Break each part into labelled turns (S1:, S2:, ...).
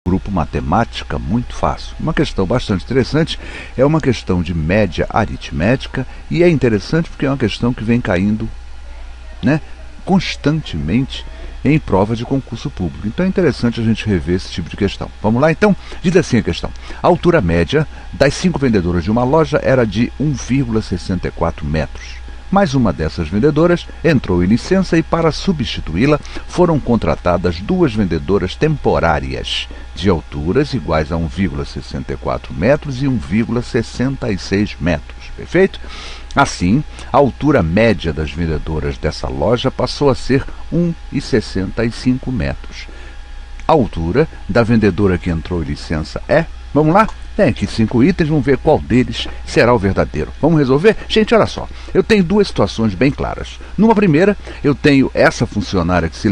S1: grupo matemática muito fácil. Uma questão bastante interessante, é uma questão de média aritmética e é interessante porque é uma questão que vem caindo, né, constantemente em prova de concurso público. Então é interessante a gente rever esse tipo de questão. Vamos lá então? Diz assim a questão. A altura média das 5 vendedoras de uma loja era de 1,64 metros. Mas uma dessas vendedoras entrou em licença e, para substituí-la, foram contratadas 2 vendedoras temporárias, de alturas iguais a 1,64 metros e 1,66 metros. Perfeito? Assim, a altura média das vendedoras dessa loja passou a ser 1,65 metros. A altura da vendedora que entrou em licença é... Vamos lá? Tem aqui 5 itens, vamos ver qual deles será o verdadeiro. Vamos resolver? Gente, olha só, eu tenho 2 situações bem claras. Numa primeira, eu tenho essa funcionária que se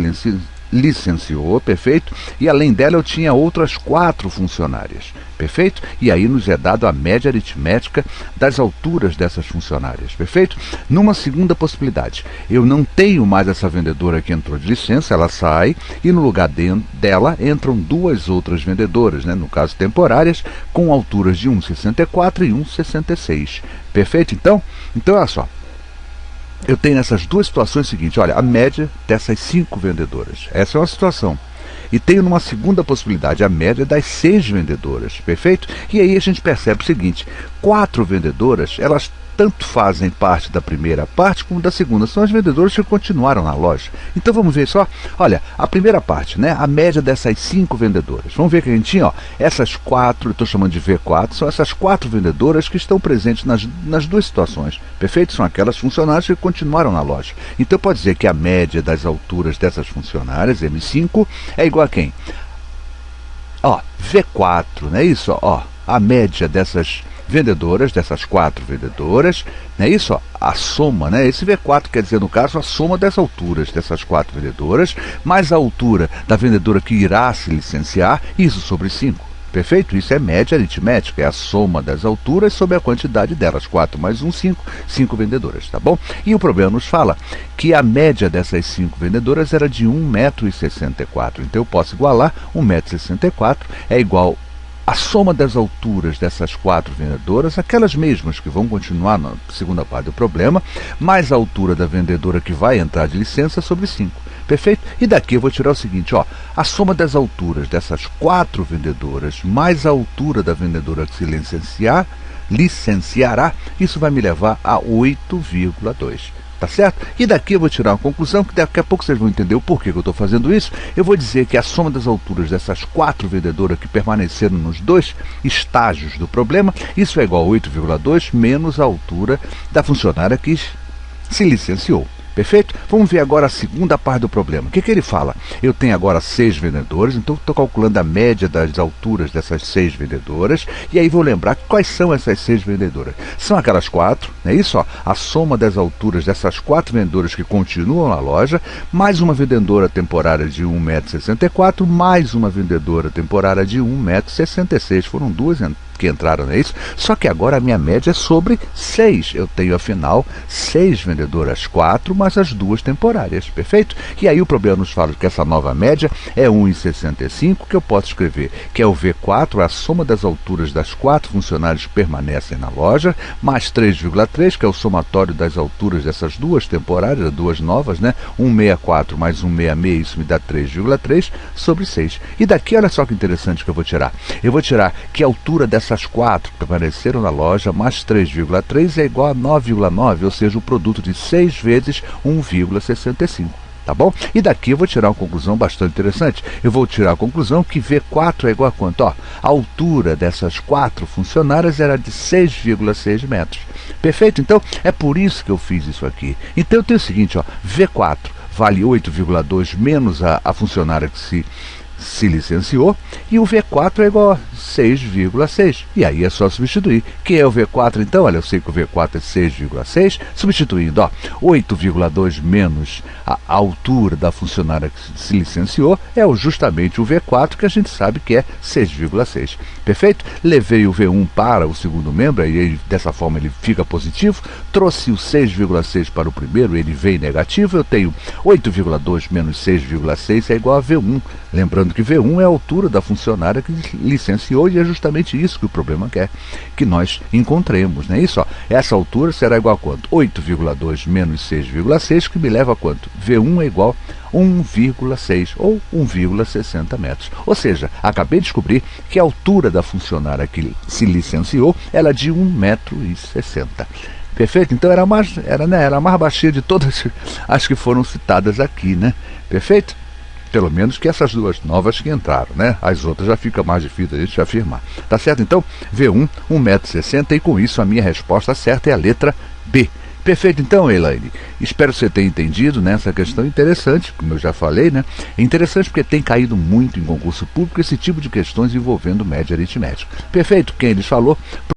S1: licenciou, perfeito? E além dela eu tinha outras 4 funcionárias, perfeito? E aí nos é dado a média aritmética das alturas dessas funcionárias, perfeito? Numa segunda possibilidade, eu não tenho mais essa vendedora que entrou de licença, ela sai e no lugar dela entram 2 outras vendedoras, né? No caso temporárias, com alturas de 1,64 e 1,66, perfeito? Então olha só, eu tenho nessas 2 situações o seguinte, olha, a média dessas 5 vendedoras. Essa é uma situação. E tenho numa segunda possibilidade a média das 6 vendedoras, perfeito? E aí a gente percebe o seguinte, 4 vendedoras, elas tanto fazem parte da primeira parte como da segunda. São as vendedoras que continuaram na loja. Então vamos ver só. Olha, a primeira parte, né? A média dessas 5 vendedoras. Vamos ver que a gente tinha, ó, essas 4, eu estou chamando de V4, são essas 4 vendedoras que estão presentes nas 2 situações. Perfeito? São aquelas funcionárias que continuaram na loja. Então pode dizer que a média das alturas dessas funcionárias, M5, é igual a quem? Ó, V4, não é isso? Ó, a média dessas vendedoras, dessas 4 vendedoras, não é isso? Ó, a soma, né? Esse V4 quer dizer, no caso, a soma das alturas dessas 4 vendedoras, mais a altura da vendedora que irá se licenciar, isso sobre 5. Perfeito? Isso é média aritmética, é a soma das alturas sobre a quantidade delas. 4 mais 1, 5, 5 vendedoras, tá bom? E o problema nos fala que a média dessas 5 vendedoras era de 1,64 m. Então eu posso igualar 1,64 m é igual a soma das alturas dessas 4 vendedoras, aquelas mesmas que vão continuar na segunda parte do problema, mais a altura da vendedora que vai entrar de licença sobre 5. Perfeito? E daqui eu vou tirar o seguinte, ó, a soma das alturas dessas 4 vendedoras, mais a altura da vendedora que se licenciará, isso vai me levar a 8,2. Tá certo? E daqui eu vou tirar uma conclusão que daqui a pouco vocês vão entender o porquê que eu estou fazendo isso. Eu vou dizer que a soma das alturas dessas 4 vendedoras que permaneceram nos 2 estágios do problema, isso é igual a 8,2 menos a altura da funcionária que se licenciou. Perfeito? Vamos ver agora a segunda parte do problema. O que ele fala? Eu tenho agora 6 vendedores, então estou calculando a média das alturas dessas 6 vendedoras, e aí vou lembrar quais são essas 6 vendedoras. São aquelas 4, não é isso? Ó, a soma das alturas dessas 4 vendedoras que continuam na loja, mais uma vendedora temporária de 1,64 m, mais uma vendedora temporária de 1,66 m. Foram 2 que entraram, não é isso? Só que agora a minha média é sobre 6. Eu tenho, afinal, 6 vendedoras, 4 mais as 2 temporárias, perfeito? E aí o problema nos fala que essa nova média é 1,65, que eu posso escrever que é o V4, a soma das alturas das 4 funcionários que permanecem na loja, mais 3,3, que é o somatório das alturas dessas 2 temporárias, 2 novas, né? 1,64 mais 1,66, isso me dá 3,3 sobre 6. E daqui, olha só que interessante que eu vou tirar. Eu vou tirar que a altura dessas 4 que permaneceram na loja, mais 3,3 é igual a 9,9, ou seja, o produto de 6 vezes 1,65. Tá bom? E daqui eu vou tirar uma conclusão bastante interessante. Eu vou tirar a conclusão que V4 é igual a quanto? Ó, a altura dessas 4 funcionárias era de 6,6 metros. Perfeito? Então, é por isso que eu fiz isso aqui. Então, eu tenho o seguinte, ó, V4 vale 8,2 menos a funcionária que se licenciou, e o V4 é igual a 6,6. E aí é só substituir. Quem é o V4 então? Olha, eu sei que o V4 é 6,6. Substituindo, ó, 8,2 menos a altura da funcionária que se licenciou é justamente o V4, que a gente sabe que é 6,6. Perfeito? Levei o V1 para o segundo membro, e aí, dessa forma ele fica positivo. Trouxe o 6,6 para o primeiro, ele veio negativo. Eu tenho 8,2 menos 6,6 é igual a V1. Lembrando Lembrando que V1 é a altura da funcionária que licenciou e é justamente isso que o problema quer, que nós encontremos, né? Isso, ó, essa altura será igual a quanto? 8,2 menos 6,6, que me leva a quanto? V1 é igual a 1,6 ou 1,60 metros. Ou seja, acabei de descobrir que a altura da funcionária que se licenciou era de 1,60 m. Perfeito? Então era a mais baixinha de todas as que foram citadas aqui, né? Perfeito? Pelo menos que essas duas novas que entraram, né? As outras já fica mais difícil a gente afirmar. Tá certo? Então, V1, 1,60 m, e com isso a minha resposta certa é a letra B. Perfeito, então, Elaine. Espero que você tenha entendido, né, essa questão interessante, como eu já falei, né? É interessante porque tem caído muito em concurso público esse tipo de questões envolvendo média aritmética. Perfeito, quem eles falou?